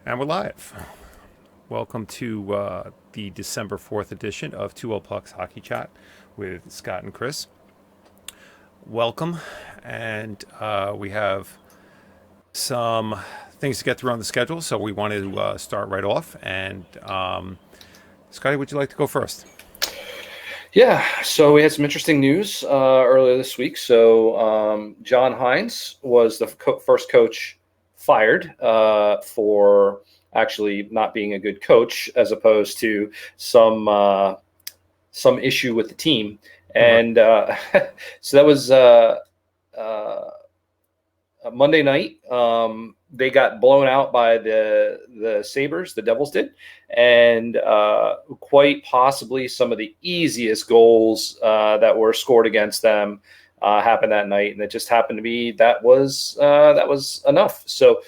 And we're live. Welcome to the December 4th edition of 2 PUCKS Hockey Chat with Scott and Chris. Welcome. And we have some things to get through on the schedule, so we want to start right off. And Scotty, would you like to go first? Yeah, so we had some interesting news earlier this week. So John Hines was the first coach fired for actually not being a good coach, as opposed to some issue with the team. And so that was Monday night. They got blown out by the Sabres, the Devils did, and quite possibly some of the easiest goals that were scored against them happened that night, and it just happened to be that was enough. So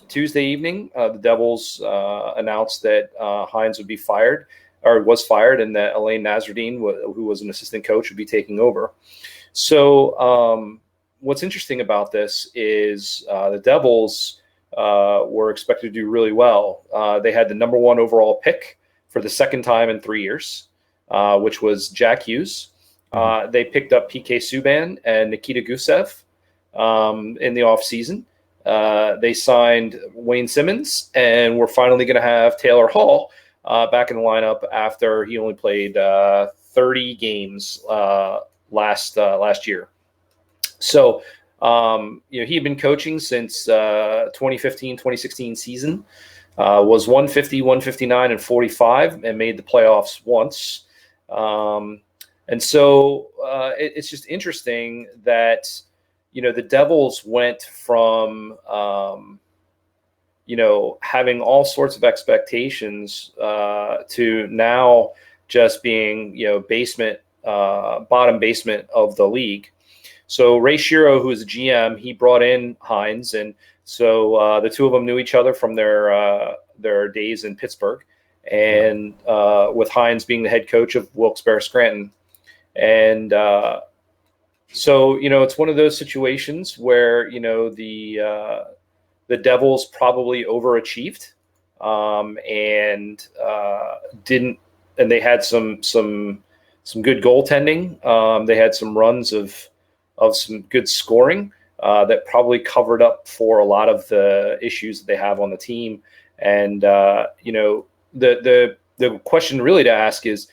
Tuesday evening, the Devils announced that Hines would be fired, or was fired, and that Elaine Nasruddin, who was an assistant coach, would be taking over. So what's interesting about this is the Devils were expected to do really well. They had the number one overall pick for the second time in 3 years, which was Jack Hughes. They picked up PK Subban and Nikita Gusev in the offseason. They signed Wayne Simmons, and we're finally going to have Taylor Hall back in the lineup after he only played 30 games last year. So, he had been coaching since 2015, 2016 season, was 150, 159, and 45, and made the playoffs once. And so it's just interesting that, the Devils went from, having all sorts of expectations to now just being, bottom basement of the league. So Ray Shero, who is a GM, he brought in Hines, and so the two of them knew each other from their days in Pittsburgh, and with Hines being the head coach of Wilkes-Barre Scranton. And so it's one of those situations where the Devils probably overachieved and didn't, and they had some good goaltending. They had some runs of some good scoring that probably covered up for a lot of the issues that they have on the team. And, the question really to ask is,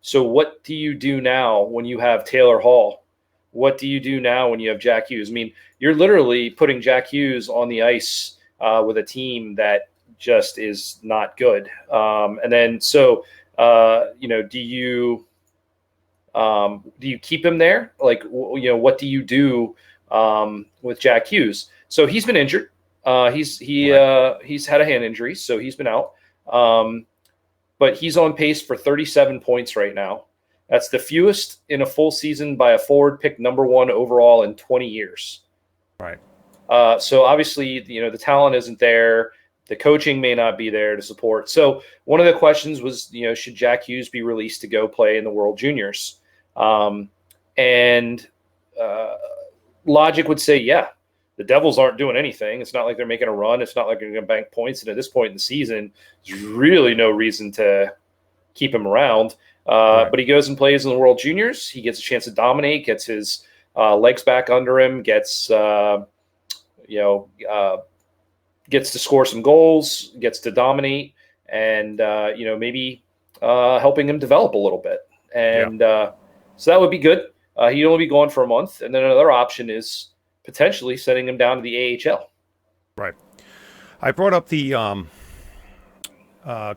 so what do you do now when you have Taylor Hall? What do you do now when you have Jack Hughes? I mean, you're literally putting Jack Hughes on the ice with a team that just is not good. And then, so, do you keep him there? Like, what do you do with Jack Hughes? So he's been injured. He's had a hand injury, so he's been out. But he's on pace for 37 points right now. That's the fewest in a full season by a forward picked number one overall in 20 years. Right. So obviously, the talent isn't there. The coaching may not be there to support. So one of the questions was, should Jack Hughes be released to go play in the World Juniors? And logic would say, yeah, the Devils aren't doing anything. It's not like they're making a run. It's not like they're going to bank points. And at this point in the season, there's really no reason to keep him around. But he goes and plays in the World Juniors. He gets a chance to dominate, gets his legs back under him, gets to score some goals, gets to dominate, and, maybe helping him develop a little bit. And so that would be good. He'd only be gone for a month. And then another option is potentially sending him down to the AHL. Right. I brought up the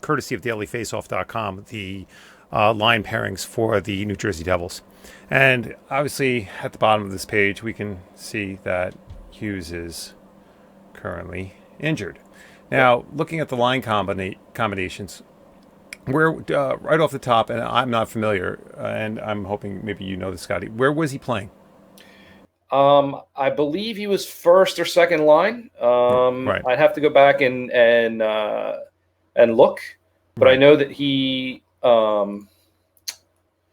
courtesy of dailyfaceoff.com, the line pairings for the New Jersey Devils. And obviously at the bottom of this page, we can see that Hughes is currently injured. Now, looking at the line combinations, where right off the top, and I'm not familiar, and I'm hoping maybe you know this, Scotty, where was he playing? I believe he was first or second line. Right. I'd have to go back and look, but I know that he. Well,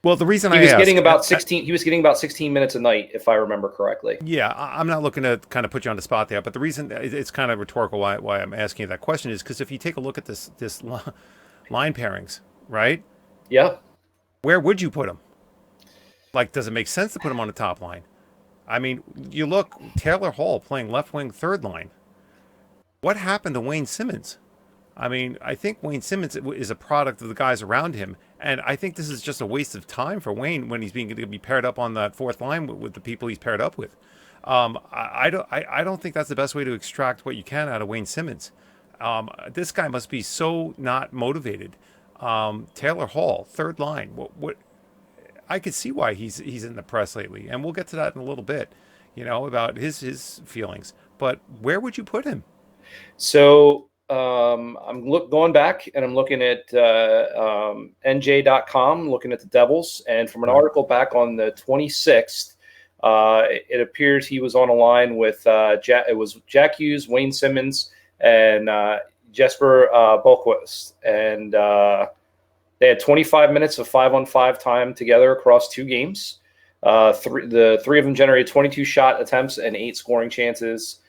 Well, the reason He I was getting ask, about 16. He was getting about 16 minutes a night, if I remember correctly. yeah, I'm not looking to kind of put you on the spot there, but the reason it's kind of rhetorical why I'm asking you that question is because if you take a look at this line pairings, right? Yeah. Where would you put him? Like, does it make sense to put him on the top line? I mean, you look Taylor Hall playing left wing third line. What happened to Wayne Simmons? I mean, I think Wayne Simmons is a product of the guys around him, and I think this is just a waste of time for Wayne when he's being going to be paired up on that fourth line with the people he's paired up with. I don't think that's the best way to extract what you can out of Wayne Simmons. This guy must be so not motivated. Taylor Hall, third line. What I could see why he's in the press lately, and we'll get to that in a little bit. About his feelings. But where would you put him? So going back and I'm looking at NJ.com, looking at the Devils, and from an article back on the 26th, it appears he was on a line with it was Jack Hughes, Wayne Simmons, and Jesper Boquist, and they had 25 minutes of 5-on-5 time together across 2 games. The three of them generated 22 shot attempts and 8 scoring chances.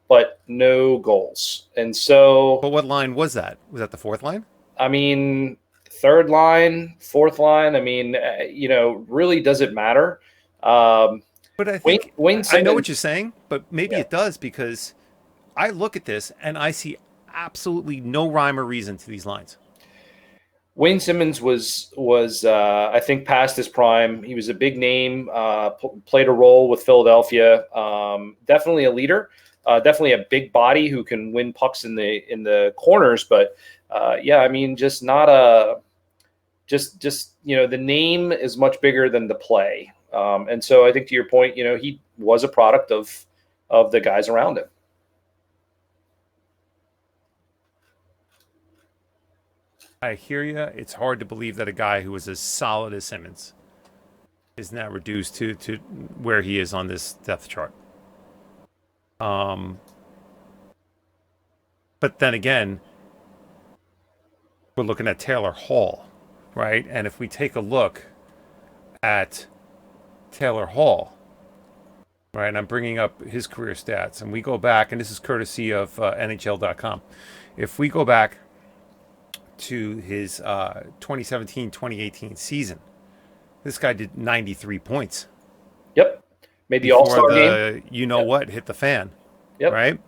But no goals. And so, but what line was that? Was that the fourth line? I mean, third line, fourth line. I mean, really does it matter? But I think Wayne Simmons, I know what you're saying, but maybe it does because I look at this and I see absolutely no rhyme or reason to these lines. Wayne Simmons was I think past his prime. He was a big name, played a role with Philadelphia. Definitely a leader. Definitely a big body who can win pucks in the corners, but I mean, just not the name is much bigger than the play, and so I think to your point, he was a product of the guys around him. I hear you. It's hard to believe that a guy who was as solid as Simmons is now reduced to where he is on this depth chart. But then again, we're looking at Taylor Hall, right? And if we take a look at Taylor Hall, right, and I'm bringing up his career stats, and we go back, and this is courtesy of NHL.com. If we go back to his 2017-2018 season, this guy did 93 points. Yep. Made the All-Star game. What hit the fan. Yep. Right?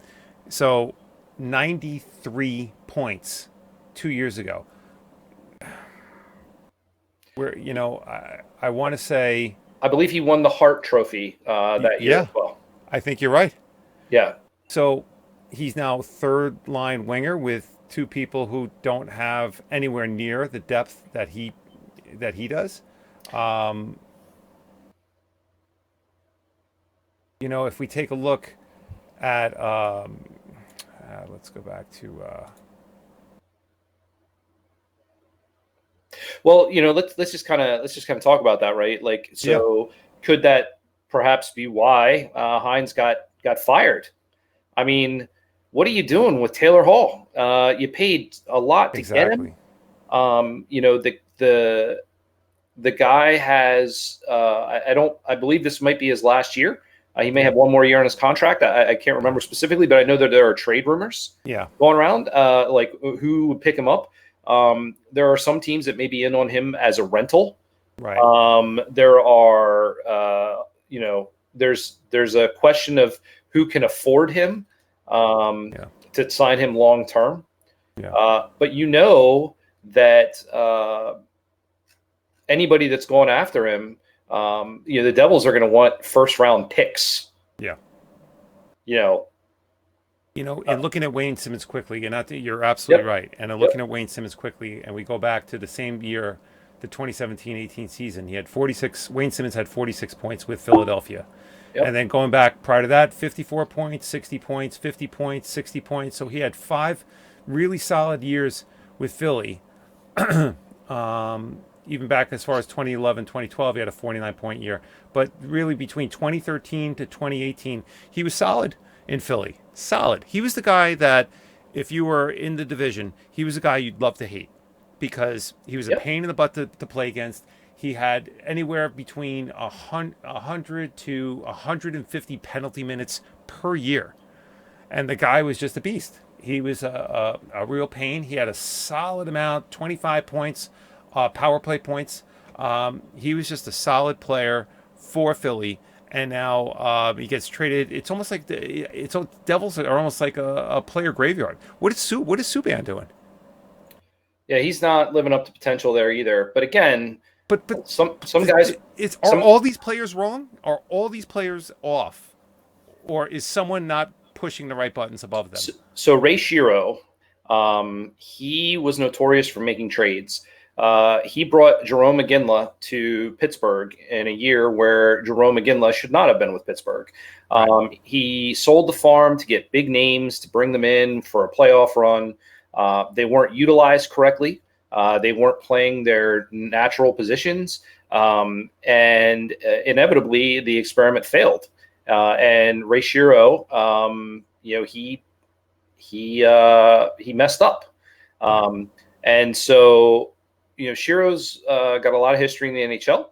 So 93 points 2 years ago. Where, I want to say, I believe he won the Hart Trophy that year as well. I think you're right. Yeah. So he's now third line winger with 2 people who don't have anywhere near the depth that he does. If we take a look at, let's go back to. Well, let's just kind of talk about that, right? Like, so could that perhaps be why Hines got fired? I mean, what are you doing with Taylor Hall? You paid a lot to get him. The guy has I believe this might be his last year. He may have one more year on his contract. I can't remember specifically, but I know that there are trade rumors going around, like who would pick him up. There are some teams that may be in on him as a rental. Right. There are, there's a question of who can afford him to sign him long term. Yeah. But that anybody that's going after him, the Devils are going to want first round picks. Yeah. And looking at Wayne Simmons quickly, you're absolutely right. And looking at Wayne Simmons quickly, and we go back to the same year, the 2017-18 season, Wayne Simmons had 46 points with Philadelphia. Yep. And then going back prior to that, 54 points, 60 points, 50 points, 60 points. So he had 5 really solid years with Philly. Even back as far as 2011, 2012, he had a 49-point year. But really between 2013 to 2018, he was solid in Philly. Solid. He was the guy that, if you were in the division, he was a guy you'd love to hate because he was a pain in the butt to play against. he had anywhere between 100 to 150 penalty minutes per year. And the guy was just a beast. He was a real pain. He had a solid amount, 25 points, power play points. He was just a solid player for Philly. And now he gets traded. It's almost like Devils are almost like a player graveyard. What is Subban doing? Yeah, he's not living up to potential there either. But again, But some guys, are all these players wrong? Are all these players off, or is someone not pushing the right buttons above them? So Ray Shiro, he was notorious for making trades. He brought Jerome McGinley to Pittsburgh in a year where Jerome McGinley should not have been with Pittsburgh. He sold the farm to get big names to bring them in for a playoff run. They weren't utilized correctly. They weren't playing their natural positions. And inevitably, the experiment failed. And Ray Shiro, he messed up. And so, Shiro's got a lot of history in the NHL.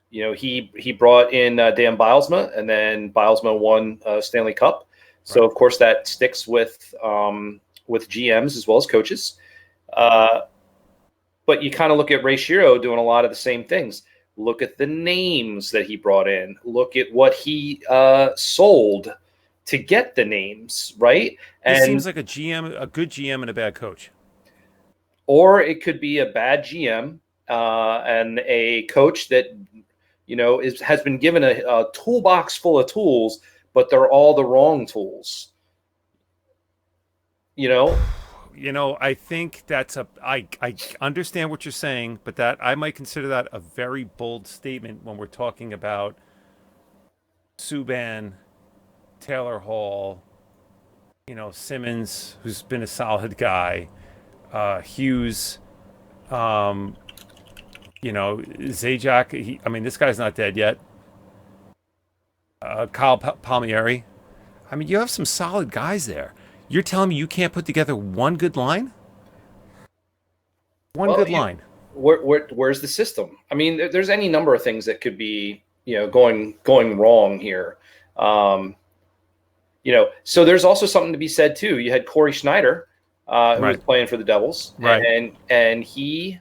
He brought in Dan Bilesma, and then Bilesma won Stanley Cup. So, of course, that sticks with GMs as well as coaches. But you kind of look at Ray Shiro doing a lot of the same things. Look at the names that he brought in. Look at what he sold to get the names, right? It seems like a good GM and a bad coach. Or it could be a bad GM and a coach that has been given a toolbox full of tools, but they're all the wrong tools. I think I understand what you're saying, but that I might consider that a very bold statement when we're talking about Subban, Taylor Hall, Simmons, who's been a solid guy, Hughes, Zajac. This guy's not dead yet. Kyle Palmieri. You have some solid guys there. You're telling me you can't put together one good line? Good line. Where's the system? There's any number of things that could be, going wrong here. So there's also something to be said too. You had Corey Schneider, who was playing for the Devils, right? And he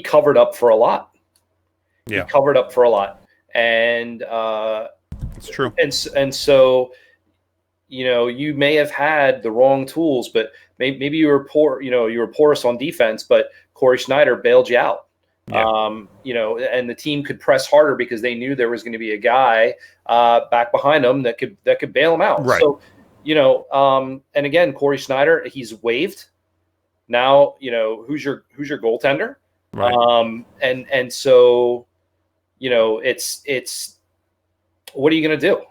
covered up for a lot. Yeah, he covered up for a lot, and it's true. And so. You may have had the wrong tools, but maybe you were poor. You were porous on defense, but Corey Schneider bailed you out. Yeah. And the team could press harder because they knew there was going to be a guy back behind them that could bail them out. Right. So, and again, Corey Schneider, he's waived. Now, who's your goaltender? Right. And so, it's what are you going to do?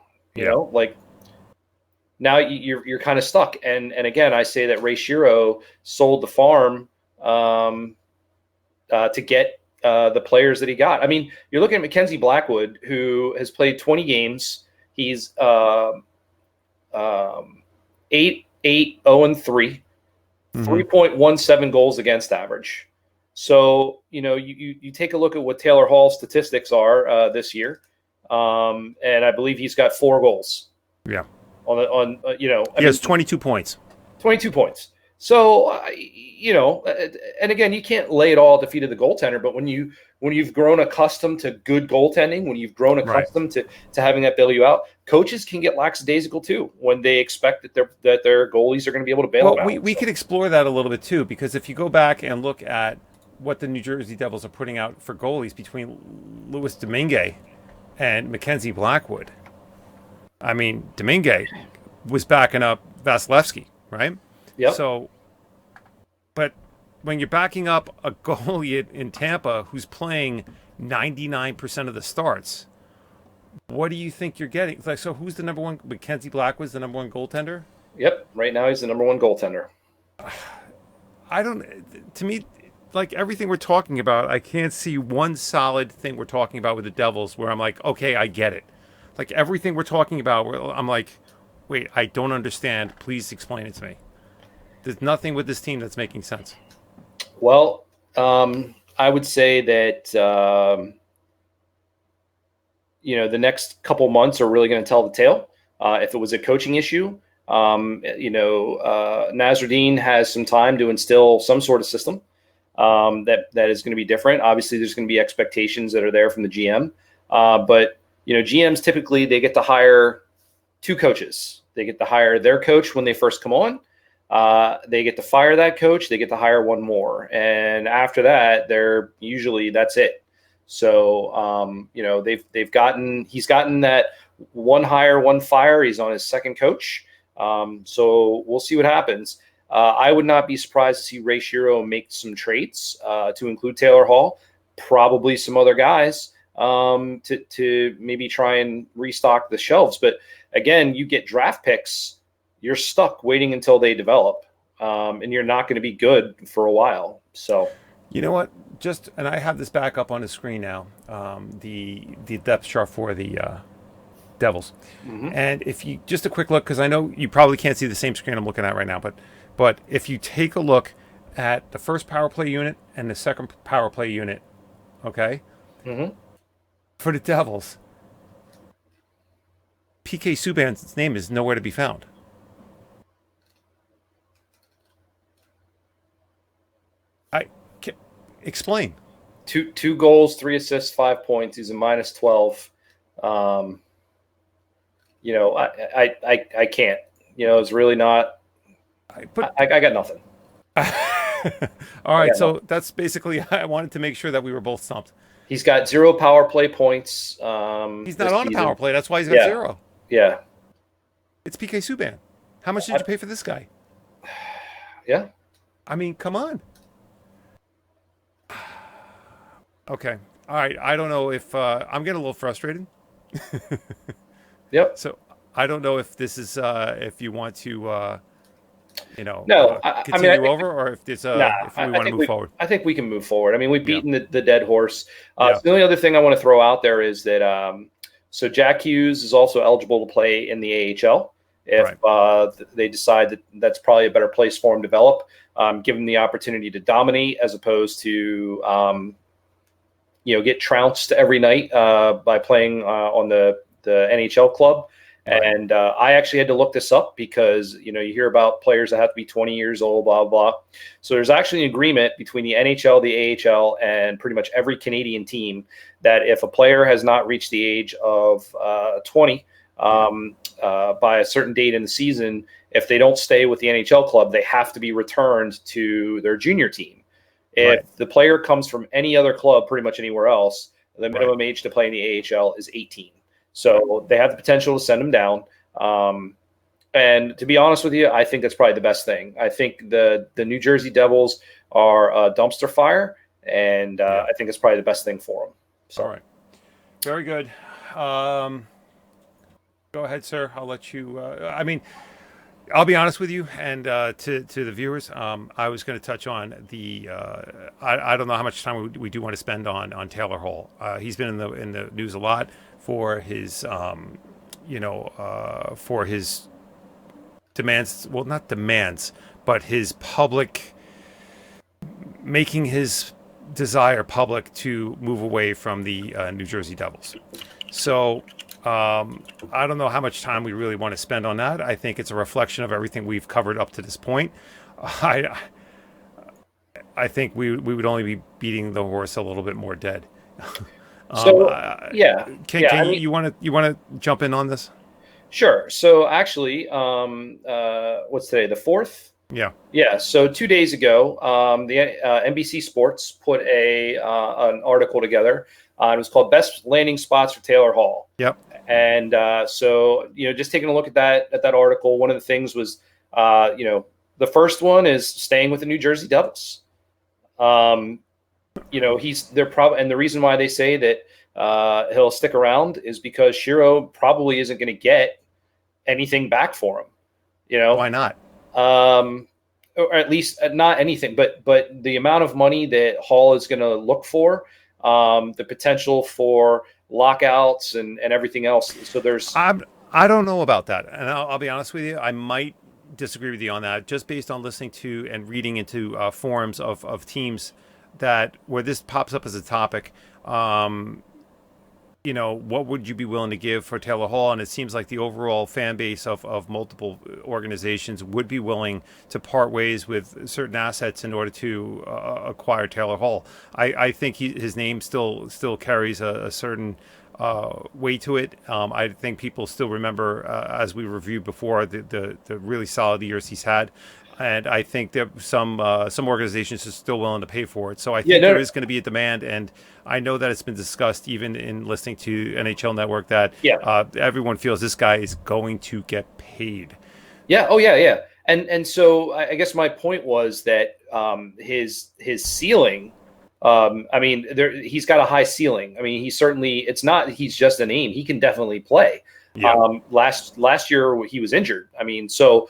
Now you're kind of stuck. And again, I say that Ray Shiro sold the farm to get the players that he got. You're looking at Mackenzie Blackwood, who has played 20 games. He's 8-8-0-3, 3.17 goals against average. So, you take a look at what Taylor Hall's statistics are this year. And I believe he's got 4 goals. Yeah. He has 22 points. 22 points. So, and again, you can't lay it all at the feet of the goaltender, but when you've grown accustomed to good goaltending, when you've grown accustomed to having that bail you out, coaches can get lackadaisical too when they expect that their goalies are going to be able to bail them out. We could explore that a little bit too, because if you go back and look at what the New Jersey Devils are putting out for goalies between Louis Domingue and Mackenzie Blackwood, Domingue was backing up Vasilevsky, right? Yeah. So, but when you're backing up a goalie in Tampa who's playing 99% of the starts, what do you think you're getting? So who's the number one? Mackenzie Blackwood's the number one goaltender? Yep. Right now he's the number one goaltender. To me, everything we're talking about, I can't see one solid thing we're talking about with the Devils where I'm like, okay, I get it. Everything we're talking about, I'm like, wait, I don't understand. Please explain it to me. There's nothing with this team that's making sense. Well, I would say that the next couple months are really going to tell the tale. If it was a coaching issue, Nasruddin has some time to instill some sort of system that is going to be different. Obviously, there's going to be expectations that are there from the GM, but GMs typically they get to hire two coaches. They get to hire their coach when they first come on. They get to fire that coach. They get to hire one more, and after that, they're usually that's it. So he's gotten that one hire, one fire. He's on his second coach. So we'll see what happens. I would not be surprised to see Ray Shiro make some trades to include Taylor Hall, probably some other guys to maybe try and restock the shelves. But again, you get draft picks, you're stuck waiting until they develop, and you're not going to be good for a while. So. You know what? And I have this back up on the screen now. The depth chart for the Devils, and if you just a quick look, because I know you probably can't see the same screen I'm looking at right now, but if you take a look at the first power play unit and the second power play unit, okay, for the Devils, PK Subban's name is nowhere to be found. Explain. Two goals, 3 assists, 5 points. He's a -12. I can't. It's really not. I got nothing. All right, so that's basically. I wanted to make sure that we were both stumped. He's got 0 power play points. He's not on a power play. That's why he's got 0. Yeah. It's PK Subban. How much did you pay for this guy? Yeah. I mean, come on. Okay. All right. I don't know if I'm getting a little frustrated. Yep. So I don't know if this is if you want to continue over or if it's if we want to move forward. I think we can move forward. I mean, we've beaten the dead horse. So the only other thing I want to throw out there is that so Jack Hughes is also eligible to play in the AHL if they decide that that's probably a better place for him to develop. Give him the opportunity to dominate as opposed to get trounced every night by playing on the NHL club. Right. And I actually had to look this up because, you hear about players that have to be 20 years old, blah, blah. So there's actually an agreement between the NHL, the AHL, and pretty much every Canadian team that if a player has not reached the age of 20 by a certain date in the season, if they don't stay with the NHL club, they have to be returned to their junior team. If the player comes from any other club, pretty much anywhere else, the minimum age to play in the AHL is 18. So they have the potential to send them down. And to be honest with you, I think that's probably the best thing. I think the New Jersey Devils are a dumpster fire, and I think it's probably the best thing for them. So. All right. Very good. Go ahead, sir. I'll let you I'll be honest with you, and to the viewers, I was going to touch on the. I don't know how much time we do want to spend on Taylor Hall. He's been in the news a lot for his, for his demands. Well, not demands, but his public making his desire public to move away from the New Jersey Devils. So. I don't know how much time we really want to spend on that. I think it's a reflection of everything we've covered up to this point. I think we would only be beating the horse a little bit more dead. You want to jump in on this? Sure. So actually, what's today? The 4th? Yeah. Yeah. So 2 days ago, the NBC Sports put an article together. It was called "Best Landing Spots for Taylor Hall." Yep. And so just taking a look at that article, one of the things was, the first one is staying with the New Jersey Devils. They're probably, and the reason why they say that he'll stick around is because Shiro probably isn't going to get anything back for him. Why not? Or at least not anything, but the amount of money that Hall is going to look for. The potential for lockouts and everything else. So I don't know about that. And I'll be honest with you. I might disagree with you on that just based on listening to and reading into forums of teams that where this pops up as a topic, what would you be willing to give for Taylor Hall? And it seems like the overall fan base of multiple organizations would be willing to part ways with certain assets in order to acquire Taylor Hall. I think his name still carries a certain weight to it. I think people still remember, as we reviewed before, the really solid years he's had. And I think that some organizations are still willing to pay for it. So I think there is going to be a demand, and I know that it's been discussed even in listening to NHL Network that everyone feels this guy is going to get paid. Yeah. Oh yeah. Yeah. And so I guess my point was that his ceiling. I mean, he's got a high ceiling. I mean, it's not he's just a name. He can definitely play. Yeah. Last year he was injured. I mean, so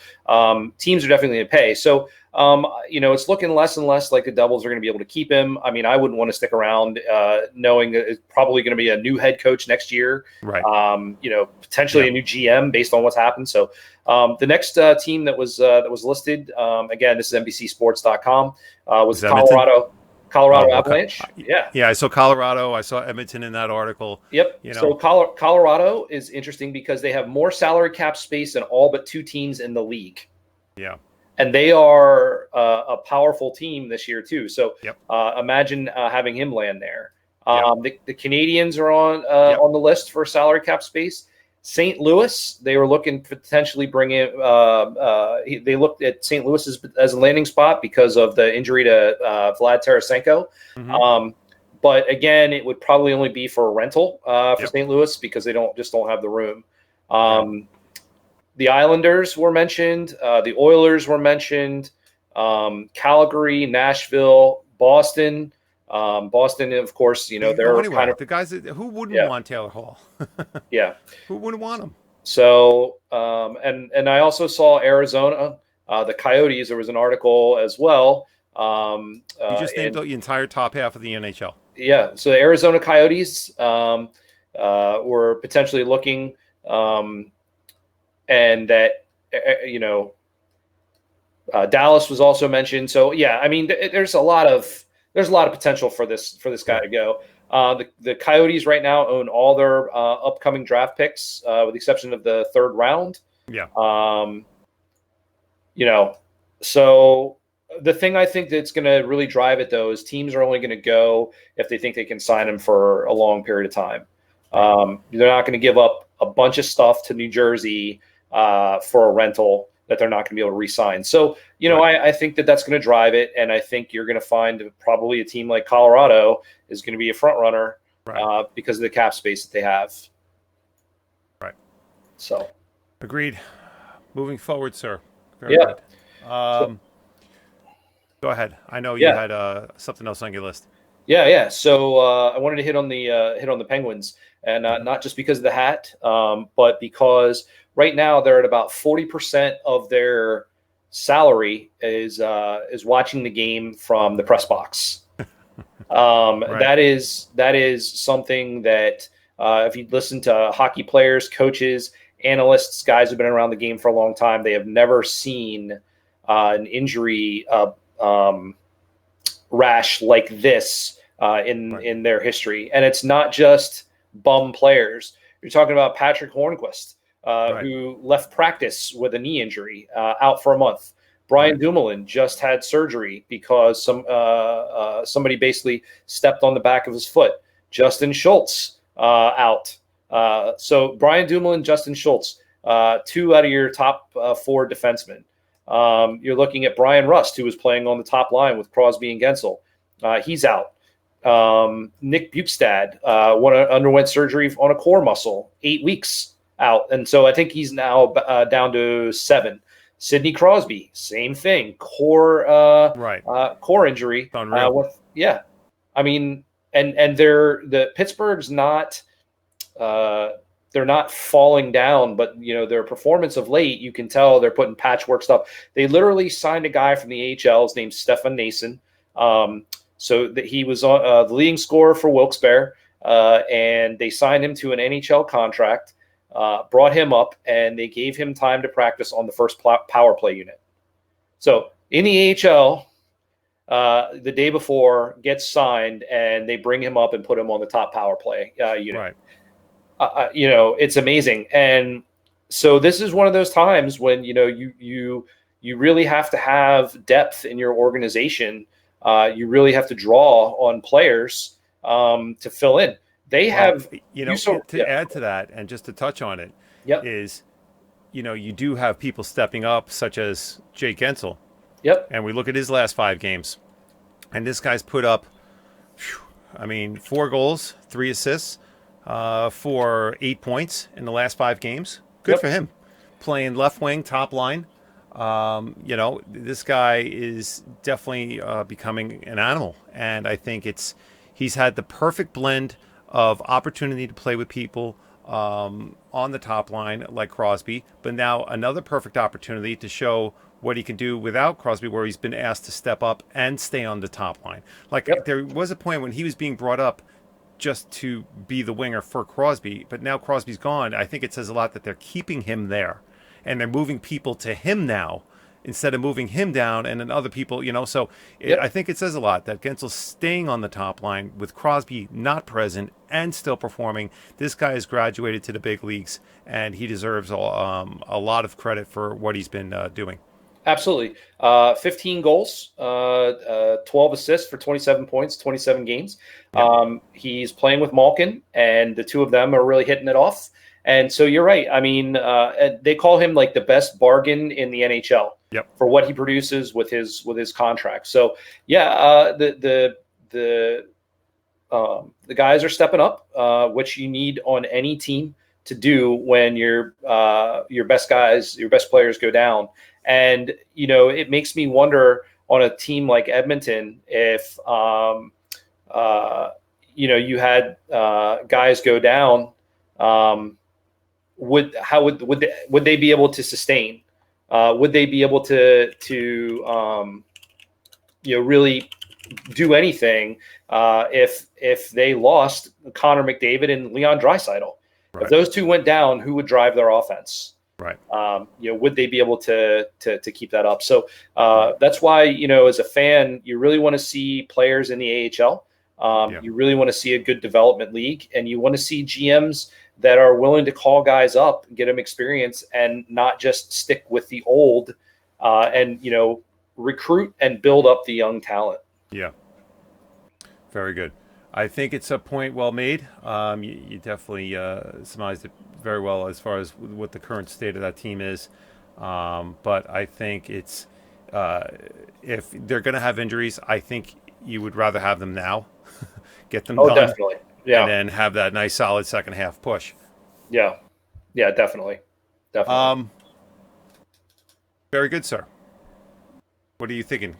teams are definitely going to pay. So it's looking less and less like the Devils are going to be able to keep him. I mean, I wouldn't want to stick around knowing that it's probably going to be a new head coach next year. Right. Potentially a new GM based on what's happened. So the next team that was listed, again, this is NBCSports.com, was Colorado Avalanche. Yeah. I saw Colorado. I saw Edmonton in that article. Yep. So Colorado is interesting because they have more salary cap space than all but two teams in the league. Yeah. And they are a powerful team this year too. So yep. Imagine having him land there. The Canadians are on the list for salary cap space. St. Louis, they were looking to potentially bring in. They looked at St. Louis as a landing spot because of the injury to Vlad Tarasenko. Mm-hmm. But again, it would probably only be for a rental for St. Louis because they don't have the room. The Islanders were mentioned. The Oilers were mentioned. Calgary, Nashville, Boston. Boston, of course, they're kind of the guys who wouldn't want Taylor Hall. Yeah, who wouldn't want him? So, and I also saw Arizona, the Coyotes. There was an article as well. You just named the entire top half of the NHL. Yeah, so the Arizona Coyotes were potentially looking, and that Dallas was also mentioned. So yeah, I mean, there's a lot of potential for this guy to go. The Coyotes right now own all their upcoming draft picks, with the exception of the third round. Yeah. So the thing I think that's going to really drive it, though, is teams are only going to go if they think they can sign him for a long period of time. They're not going to give up a bunch of stuff to New Jersey for a rental that they're not going to be able to re-sign. So, I think that's going to drive it, and I think you're going to find probably a team like Colorado is going to be a front runner because of the cap space that they have. Right. So. Agreed. Moving forward, sir. Very good. Go ahead. I know you had something else on your list. Yeah. So I wanted to hit on the Penguins, and not just because of the hat, but because right now they're at about 40% of their salary is watching the game from the press box. That is something that if you listen to hockey players, coaches, analysts, guys who've been around the game for a long time, they have never seen an injury rash like this in their history. And it's not just bum players. You're talking about Patrick Hornquist, who left practice with a knee injury, out for a month. Brian Dumoulin just had surgery because somebody basically stepped on the back of his foot. Justin Schultz out. So Brian Dumoulin, Justin Schultz, 2 out of your top 4 defensemen. You're looking at Brian Rust, who was playing on the top line with Crosby and Gensel. He's out. Nick Bukestad underwent surgery on a core muscle, 8 weeks out. And so I think he's now down to 7. Sidney Crosby, same thing, core injury. I mean, and the Pittsburgh's not they're not falling down, but their performance of late, you can tell they're putting patchwork stuff. They literally signed a guy from the AHL. His name's Stefan Nason. So that he was on the leading scorer for Wilkes-Barre, and they signed him to an NHL contract. Brought him up, and they gave him time to practice on the first power play unit. So in the AHL, the day before, gets signed, and they bring him up and put him on the top power play unit. Right. It's amazing. And so this is one of those times when you really have to have depth in your organization. You really have to draw on players to fill in. They Well, have to add to that and just to touch on it Yep. is, you do have people stepping up, such as Jake Gensel. Yep. And we look at his last 5 games, and this guy's put up, 4 goals, 3 assists, for 8 points in the last 5 games. Good Yep. for him. Playing left wing, top line. This guy is definitely becoming an animal, and I think he's had the perfect blend of opportunity to play with people on the top line like Crosby, but now another perfect opportunity to show what he can do without Crosby, where he's been asked to step up and stay on the top line. Like Yep. there was a point when he was being brought up just to be the winger for Crosby, but now Crosby's gone. I think it says a lot that they're keeping him there, and they're moving people to him now instead of moving him down and then other people. So Yep. I think it says a lot that Gensel's staying on the top line with Crosby not present and still performing. This guy has graduated to the big leagues, and he deserves a lot of credit for what he's been doing. Absolutely. 15 goals, 12 assists for 27 points, 27 games. Yep. He's playing with Malkin, and the two of them are really hitting it off. And so you're right. I mean, they call him like the best bargain in the NHL Yep. for what he produces with his contract. So yeah, the guys are stepping up, which you need on any team to do when your best players go down. And it makes me wonder on a team like Edmonton if you had guys go down. Would they be able to sustain? Would they be able to really do anything if they lost Connor McDavid and Leon Draisaitl? Right. If those two went down, who would drive their offense? Right. Would they be able to keep that up? So that's why, as a fan, you really want to see players in the AHL. You really want to see a good development league, and you want to see GMs that are willing to call guys up, get them experience, and not just stick with the old, and recruit and build up the young talent. Yeah. Very good. I think it's a point well made. You definitely surmised it very well as far as what the current state of that team is. But I think it's if they're going to have injuries, I think you would rather have them now, get them done, Definitely. Yeah. and then have that nice solid second half push. Yeah. Yeah, definitely. Very good, sir. What are you thinking?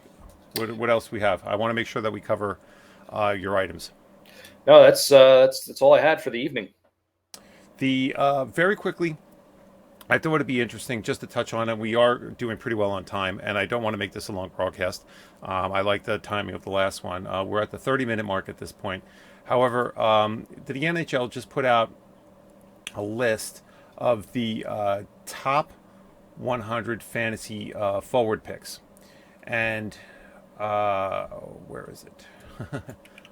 What else we have? I want to make sure that we cover your items. No, that's all I had for the evening. The very quickly, I thought it'd be interesting just to touch on it. We are doing pretty well on time, and I don't want to make this a long broadcast. I like the timing of the last one. We're at the 30-minute mark at this point. However, the NHL just put out a list of the top 100 fantasy forward picks. And where is it?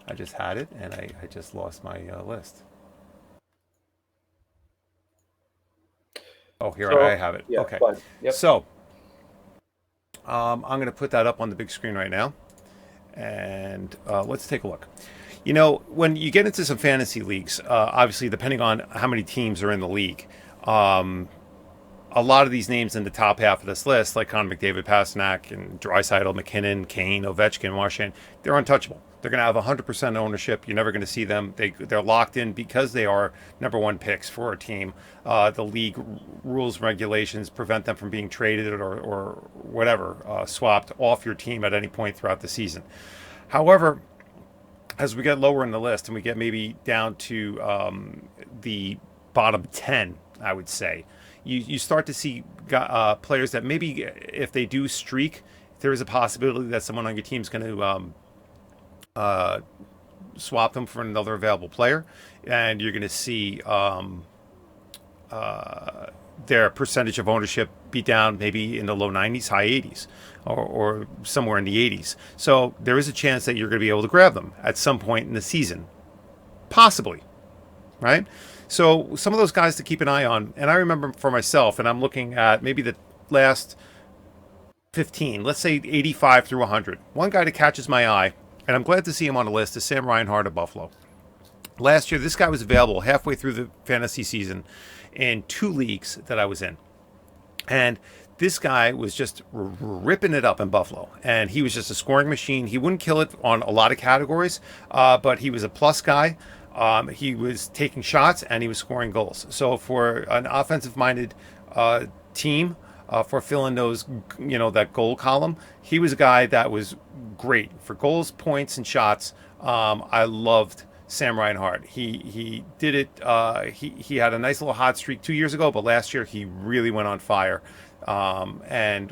I just had it, and I just lost my list. Oh, here I have it. Yeah, okay. Yep. So I'm going to put that up on the big screen right now. And let's take a look. When you get into some fantasy leagues, obviously, depending on how many teams are in the league, a lot of these names in the top half of this list, like Connor McDavid, Pasternak, and Draisaitl, McKinnon, Kane, Ovechkin, Marchand, they're untouchable. They're going to have 100% ownership. You're never going to see them. They're locked in because they are number one picks for a team. The league rules and regulations prevent them from being traded or whatever, swapped off your team at any point throughout the season. However, as we get lower in the list and we get maybe down to the bottom 10, I would say, you start to see players that maybe if they do streak, there is a possibility that someone on your team is going to swap them for another available player, and you're going to see their percentage of ownership be down maybe in the low 90s, high 80s, or somewhere in the 80s. So there is a chance that you're going to be able to grab them at some point in the season, possibly, right? So some of those guys to keep an eye on, and I remember for myself, and I'm looking at maybe the last 15, let's say 85 through 100. One guy that catches my eye, and I'm glad to see him on the list, is Sam Reinhart of Buffalo. Last year, this guy was available halfway through the fantasy season in 2 leagues that I was in. And this guy was just ripping it up in Buffalo. And he was just a scoring machine. He wouldn't kill it on a lot of categories, but he was a plus guy. He was taking shots and he was scoring goals. So for an offensive-minded team, for filling those, that goal column, he was a guy that was great for goals, points, and shots. I loved Sam Reinhart. He did it. He had a nice little hot streak 2 years ago, but last year he really went on fire. And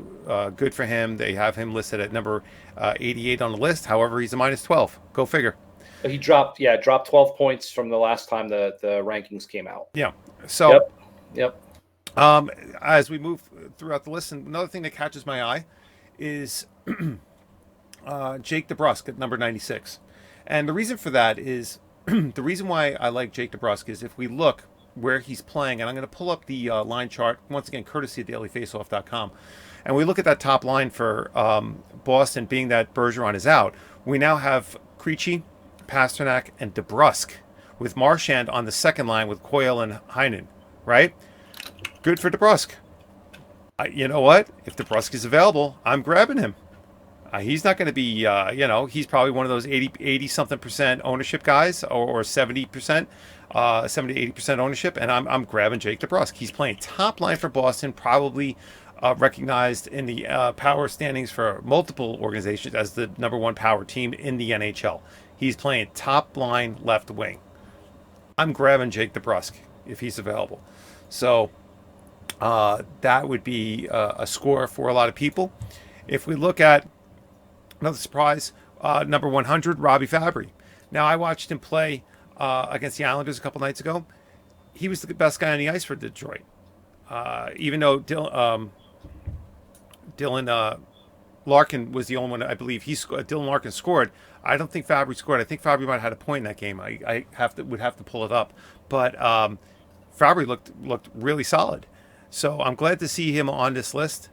good for him. They have him listed at number 88 on the list. However, he's a minus 12. Go figure. He dropped 12 points from the last time the rankings came out. Yeah. So, Yep. As we move throughout the list, another thing that catches my eye is Jake DeBrusk at number 96. And the reason for that is the reason why I like Jake DeBrusk is if we look where he's playing, and I'm going to pull up the line chart, once again, courtesy of dailyfaceoff.com, and we look at that top line for Boston, being that Bergeron is out, we now have Krejci, Pasternak, and DeBrusk, with Marchand on the second line with Coyle and Heinen, right? Good for DeBrusk. You know what? If DeBrusk is available, I'm grabbing him. He's not going to be, he's probably one of those 80 something percent ownership guys, or 70%, 70 to 80% ownership, and I'm grabbing Jake DeBrusk. He's playing top line for Boston, probably recognized in the power standings for multiple organizations as the number one power team in the NHL. He's playing top line left wing. I'm grabbing Jake DeBrusk if he's available. So that would be a score for a lot of people. If we look at another surprise, number 100, Robbie Fabry. Now, I watched him play against the Islanders a couple nights ago. He was the best guy on the ice for Detroit. Even though Dylan Larkin was the only one, I believe, Dylan Larkin scored. I don't think Fabry scored. I think Fabry might have had a point in that game. I would have to pull it up. But Fabry looked really solid. So I'm glad to see him on this list.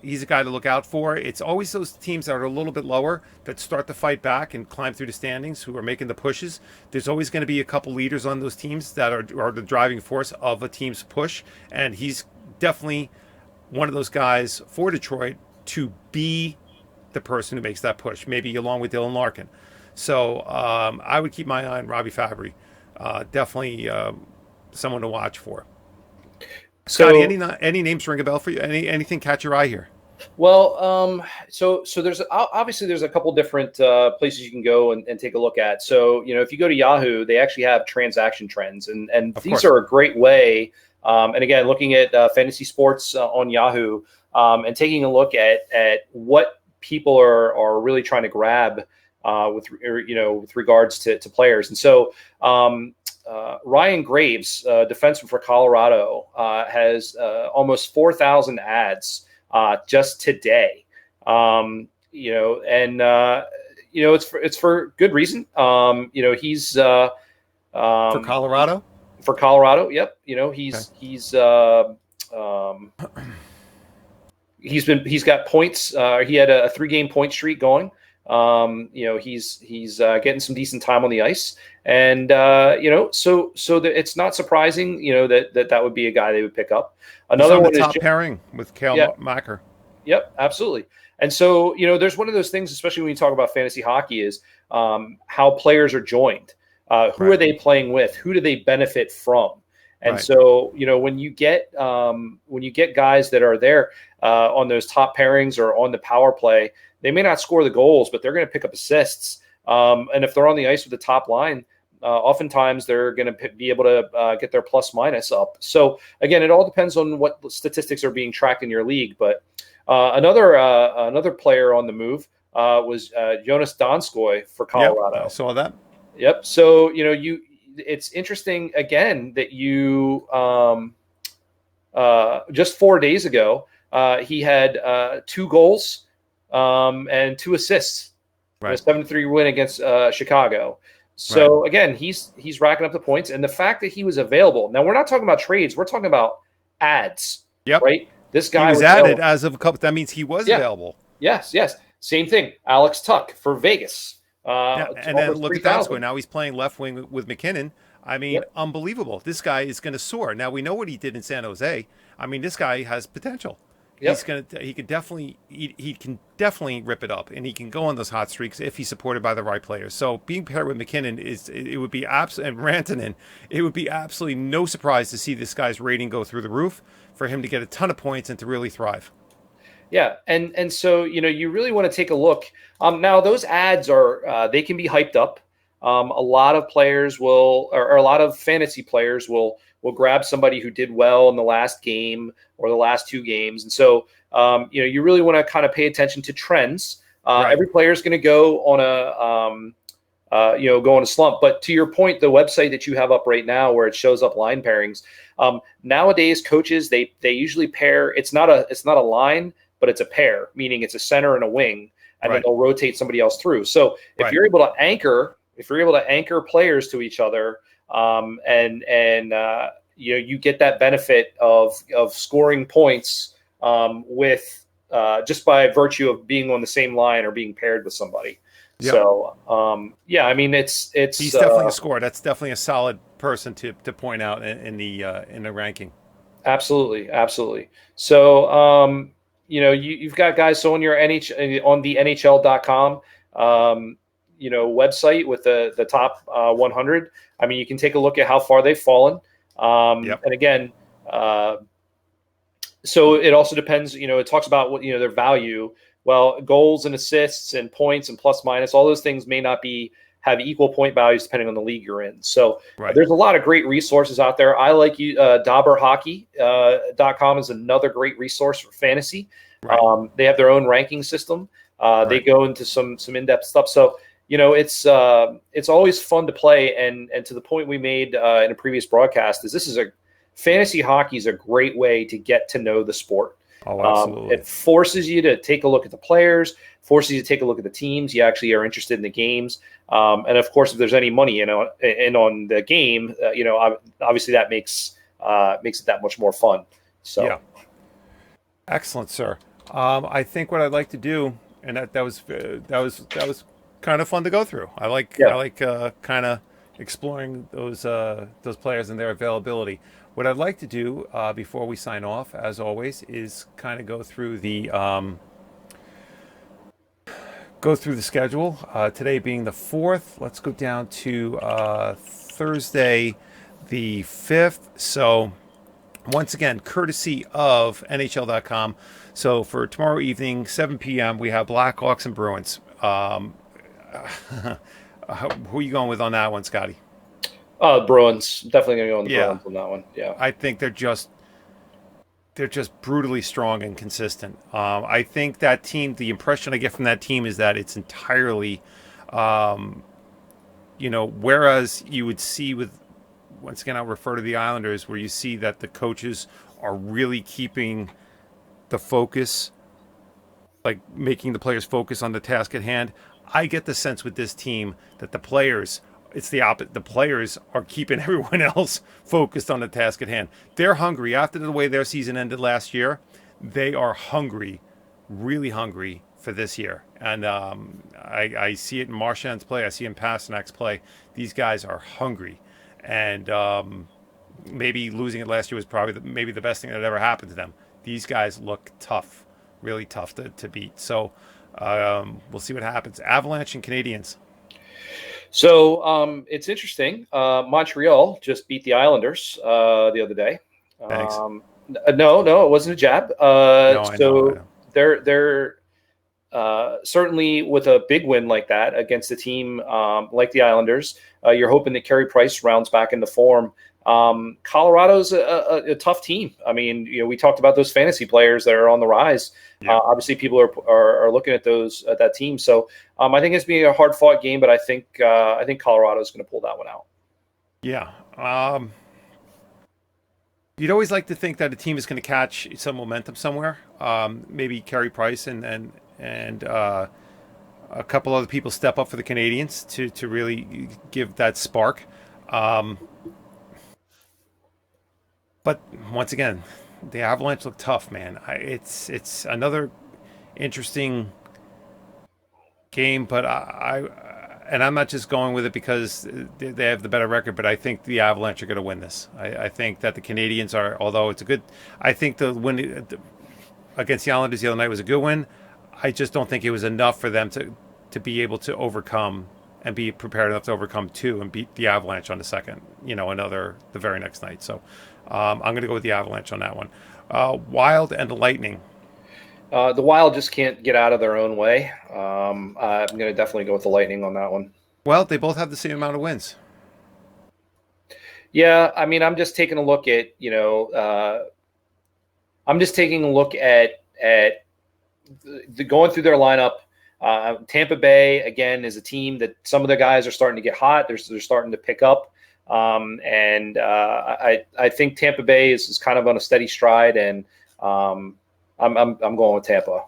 He's a guy to look out for. It's always those teams that are a little bit lower that start to fight back and climb through the standings, who are making the pushes. There's always going to be a couple leaders on those teams that are the driving force of a team's push, and he's definitely one of those guys for Detroit to be the person who makes that push, maybe along with Dylan Larkin. So I would keep my eye on Robbie Fabry. Definitely someone to watch for. Scotty, any names ring a bell for you? Anything catch your eye here? Well, so there's obviously there's a couple different places you can go and take a look at. So, if you go to Yahoo, they actually have transaction trends, and these are a great way. And again, looking at fantasy sports on Yahoo, and taking a look at what people are really trying to grab with regards to players. And so Ryan Graves, defenseman for Colorado, has almost 4,000 ads just today. It's for good reason. He's for Colorado. For Colorado, yep. He's got points. He had a 3-game point streak going. He's getting some decent time on the ice, and so that it's not surprising, that would be a guy they would pick up. Another one is top pairing with Kale Macker. Yep, absolutely. And so, there's one of those things, especially when you talk about fantasy hockey, is how players are joined. Who are they playing with? Who do they benefit from? And so, when you get guys that are there on those top pairings or on the power play, they may not score the goals, but they're going to pick up assists. And if they're on the ice with the top line, oftentimes they're going to be able to get their plus minus up. So again, it all depends on what statistics are being tracked in your league. But another player on the move was Jonas Donskoy for Colorado. Yep, I saw that. Yep. So it's interesting again that you just 4 days ago, he had 2 goals and 2 assists in a Right. 7-3 win against Chicago. Right. So again, he's racking up the points, and the fact that he was available. Now we're not talking about trades; we're talking about ads, Yep. right? This He guy was was added available. as of a couple. That means he was Yeah. available. Yes. Yes. Same thing. Alex Tuck for Vegas. Yeah, and then Almost look at that score. 3,000. Now he's playing left wing with McKinnon. I mean, Yep. unbelievable. This guy is going to soar. Now we know what he did in San Jose. I mean, this guy has potential. He's Yep. gonna. He could definitely. He can definitely rip it up, and he can go on those hot streaks if he's supported by the right players. So being paired with McKinnon is. It would be absolutely, and Rantanen. It would be absolutely no surprise to see this guy's rating go through the roof for him to get a ton of points and to really thrive. Yeah, and so you really want to take a look. Now those ads are they can be hyped up. A lot of players will, or a lot of fantasy players will grab somebody who did well in the last game or the last 2 games, and so you really want to kind of pay attention to trends. Right. Every player is going to go on go on a slump. But to your point, the website that you have up right now, where it shows up line pairings, nowadays coaches they usually pair. It's not a line, but it's a pair, meaning it's a center and a wing, and then Right. they'll rotate somebody else through. So if Right. you're able to anchor, players to each other, and you get that benefit of scoring points with just by virtue of being on the same line or being paired with somebody. Yep. So I mean it's He's definitely a scorer. That's definitely a solid person to point out in the ranking. absolutely, absolutely. So you've got guys. So on your on the NHL.com website with the top 100. I mean, you can take a look at how far they've fallen. Yep. And again, so it also depends. It talks about what their value. Well, goals and assists and points and plus minus, all those things may not have equal point values depending on the league you're in. So Right. there's a lot of great resources out there. I like you. Dauberhockey.com is another great resource for fantasy. Right. They have their own ranking system. They Right. go into some in-depth stuff. So it's always fun to play. And to the point we made in a previous broadcast is fantasy hockey is a great way to get to know the sport. Oh, absolutely. It forces you to take a look at the players, forces you to take a look at the teams. You actually are interested in the games, and of course, if there's any money in on the game, obviously that makes it that much more fun. So Yeah. Excellent, sir. I think what I'd like to do, and that was kind of fun to go through. I like kind of exploring those players and their availability. What I'd like to do before we sign off, as always, is kind of go through the schedule. Today being the 4th, let's go down to Thursday, the 5th. So once again, courtesy of NHL.com. So for tomorrow evening, 7 p.m., we have Blackhawks and Bruins. Who are you going with on that one, Scotty? Bruins, definitely going to go on the Yeah. Bruins on that one. Yeah. I think they're just brutally strong and consistent. I think that team, the impression I get from that team is that it's entirely, whereas you would see with, once again, I'll refer to the Islanders, where you see that the coaches are really keeping the focus, like making the players focus on the task at hand. I get the sense with this team that the players, it's the opposite. The players are keeping everyone else focused on the task at hand. They're hungry. After the way their season ended last year, they are hungry, really hungry for this year. And I see it in Marchand's play. I see it in Pasternak's play. These guys are hungry. And maybe losing it last year was probably maybe the best thing that ever happened to them. These guys look tough, really tough to beat. So we'll see what happens. Avalanche and Canadiens. So it's interesting. Montreal just beat the Islanders the other day. Thanks. No, it wasn't a jab. No, I know. They're certainly with a big win like that against a team like the Islanders. You're hoping that Carey Price rounds back into form. Colorado's a tough team. I mean, we talked about those fantasy players that are on the rise. Yeah. Obviously, people are looking at that team. So I think it's being a hard fought game, but I think Colorado's going to pull that one out. Yeah. You'd always like to think that a team is going to catch some momentum somewhere. Maybe Carey Price and a couple other people step up for the Canadians to really give that spark. Um, but once again, the Avalanche look tough, man. It's another interesting game, but and I'm not just going with it because they have the better record, but I think the Avalanche are going to win this. I think that the Canadians are, although it's a good, I think the win against the Islanders the other night was a good win. I just don't think it was enough for them to be able to overcome and be prepared enough to overcome two and beat the Avalanche on the second, the very next night. So I'm going to go with the Avalanche on that one. Wild and the Lightning. The Wild just can't get out of their own way. I'm going to definitely go with the Lightning on that one. Well, they both have the same amount of wins. Yeah, I mean, I'm just taking a look at I'm just taking a look at going through their lineup. Tampa Bay again is a team that some of the guys are starting to get hot. They're starting to pick up, and I think Tampa Bay is kind of on a steady stride, and I'm going with Tampa.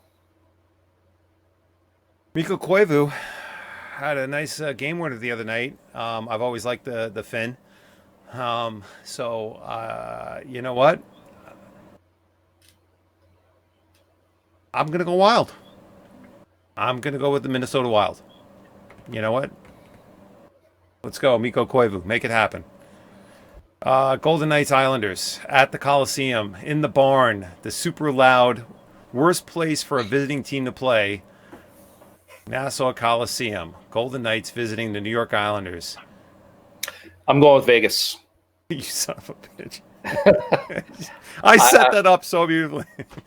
Mikko Koivu had a nice game winner the other night. I've always liked the Finn. So you know what? I'm gonna go Wild. I'm gonna go with the Minnesota Wild. You know what? Let's go, Mikko Koivu. Make it happen. Golden Knights Islanders at the Coliseum in the barn. The super loud, worst place for a visiting team to play. Nassau Coliseum. Golden Knights visiting the New York Islanders. I'm going with Vegas. You son of a bitch. I set that up so beautifully.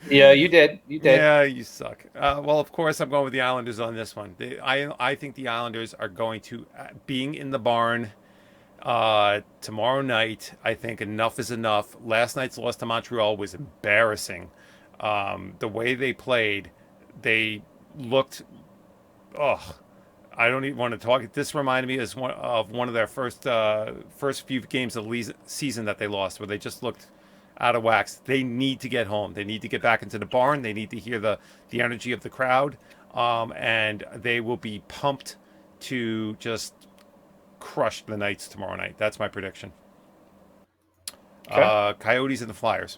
Yeah, you did. You did. Yeah, you suck. Well, of course, I'm going with the Islanders on this one. I think the Islanders are going to, being in the barn tomorrow night, I think enough is enough. Last night's loss to Montreal was embarrassing. The way they played, they looked, oh, I don't even want to talk. This reminded me of one of their first few games of the season that they lost, where they just looked out of wax. They need to get home. They need to get back into the barn. They need to hear the energy of the crowd, and they will be pumped to just crush the Knights tomorrow night. That's my prediction. Okay. Coyotes and the Flyers.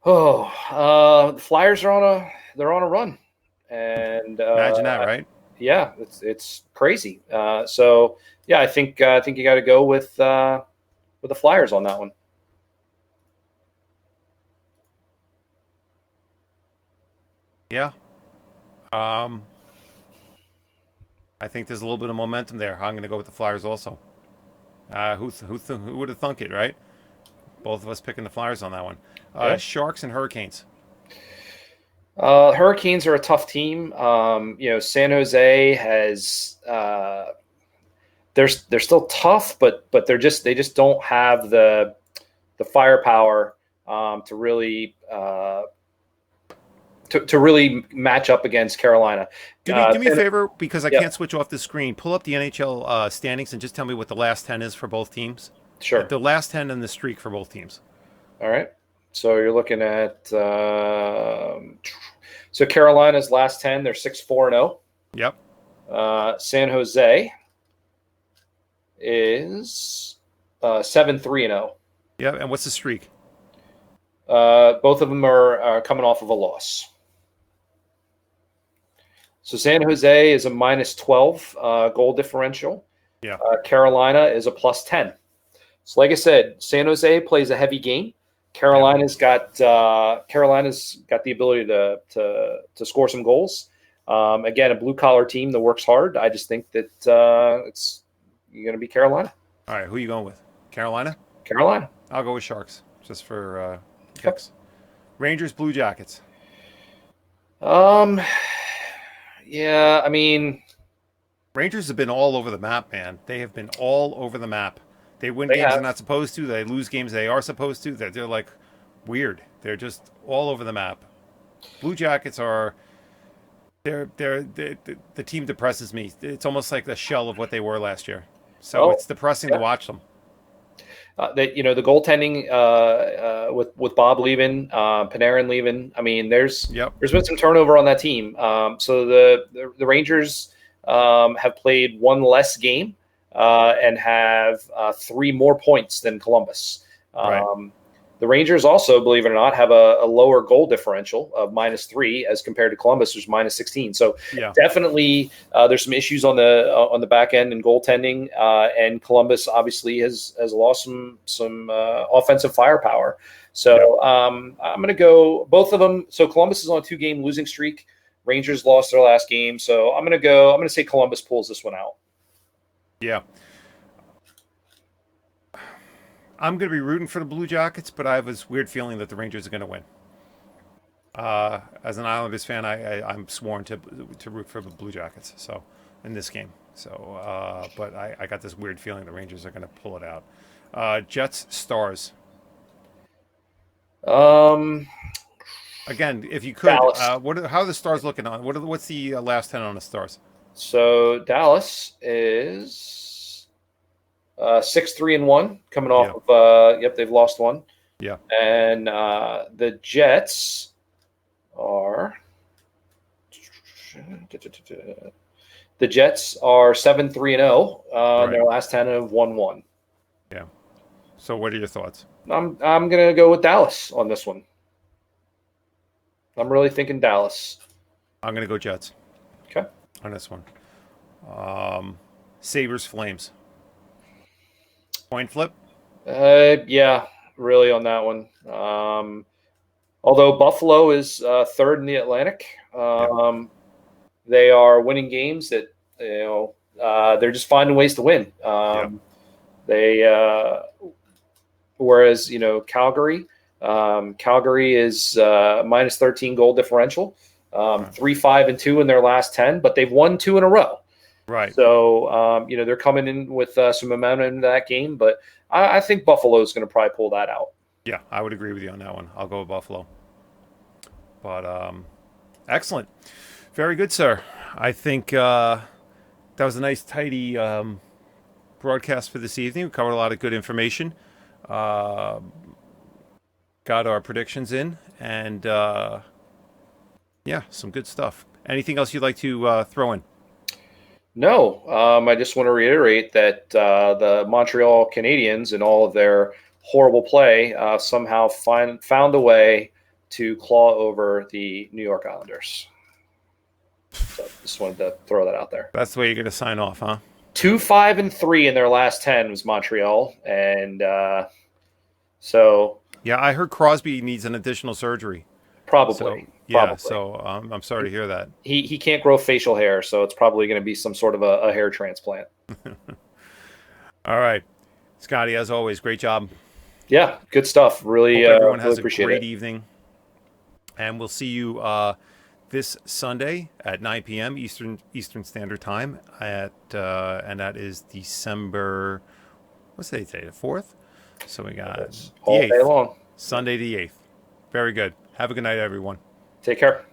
The Flyers are on a run, and Imagine that, right? Yeah, it's crazy. So yeah, I think you got to go with the Flyers on that one. Yeah. I think there's a little bit of momentum there. I'm going to go with the Flyers also. Who would have thunk it, right? Both of us picking the Flyers on that one. Yeah. Sharks and Hurricanes. Hurricanes are a tough team. San Jose has they're still tough, but they just don't have the firepower to really to really match up against Carolina. Do me a favor, because I can't switch off the screen. Pull up the NHL standings and just tell me what the last 10 is for both teams. Sure. The last 10 and the streak for both teams. All right. So you're looking at so Carolina's last 10, they're 6-4-0. Yep. San Jose is 7-3-0. Yep. And what's the streak? Both of them are coming off of a loss. So San Jose is a -12 goal differential. Yeah. Carolina is a +10. So like I said, San Jose plays a heavy game. Carolina's got the ability to score some goals. Again, a blue collar team that works hard. I just think that it's going to be Carolina. All right, who are you going with? Carolina? Carolina. I'll go with Sharks, just for kicks. Rangers, Blue Jackets. Yeah, I mean, Rangers have been all over the map, man. They have been all over the map. They win games they're not supposed to. They lose games they are supposed to. They're like weird. They're just all over the map. Blue Jackets are. The team depresses me. It's almost like the shell of what they were last year. So it's depressing to watch them. that the goaltending with Bob leaving, Panarin leaving. I mean, Yep. there's been some turnover on that team. So the Rangers have played one less game and have 3 more points than Columbus. Right. The Rangers also, believe it or not, have a lower goal differential of -3 as compared to Columbus, who's -16. So Yeah. definitely, there's some issues on the back end and goaltending, and Columbus obviously has lost some offensive firepower. So I'm going to go both of them. So Columbus is on a 2-game losing streak. Rangers lost their last game, so I'm going to say Columbus pulls this one out. Yeah. I'm going to be rooting for the Blue Jackets, but I have this weird feeling that the Rangers are going to win. As an Islanders fan, I'm sworn to root for the Blue Jackets. So in this game, but I got this weird feeling the Rangers are going to pull it out. Jets Stars. Um, Again, if you could, Dallas. how are the Stars looking on? What's the last 10 on the Stars? So Dallas is 6-3-1, coming off Yeah. of yep, they've lost one, Yeah. and the Jets are 7-3-0. Right. Their last 10 have won one. Yeah. So what are your thoughts? I'm gonna go with Dallas on this one. I'm really thinking Dallas. I'm going to go Jets Okay. on this one. Sabres Flames. Coin flip. Yeah, really on that one. Although Buffalo is third in the Atlantic, they are winning games that they're just finding ways to win. They whereas Calgary is -13 goal differential, 3-5-2 in their last 10, but they've won 2 in a row. Right. So they're coming in with some momentum in that game, but I think Buffalo is going to probably pull that out. Yeah, I would agree with you on that one. I'll go with Buffalo. But excellent, very good, sir. I think that was a nice, tidy broadcast for this evening. We covered a lot of good information. Got our predictions in, and yeah, some good stuff. Anything else you'd like to throw in? No, I just want to reiterate that the Montreal Canadiens, in all of their horrible play, somehow found a way to claw over the New York Islanders. So just wanted to throw that out there. That's the way you're going to sign off, huh? 2-5-3 in their last 10 was Montreal, and so Yeah, I heard Crosby needs an additional surgery. probably. So yeah, Probably. so I'm sorry to hear that. He can't grow facial hair, so it's probably going to be some sort of a hair transplant. All right, Scotty, as always, great job. Yeah, good stuff. Really, Hope everyone really has a appreciate great it. evening, and we'll see you this Sunday at 9 p.m. Eastern Standard Time and that is December. What's the date today? The 4th. So we got the All day 8th. long. Sunday the 8th. Very good. Have a good night, everyone. Take care.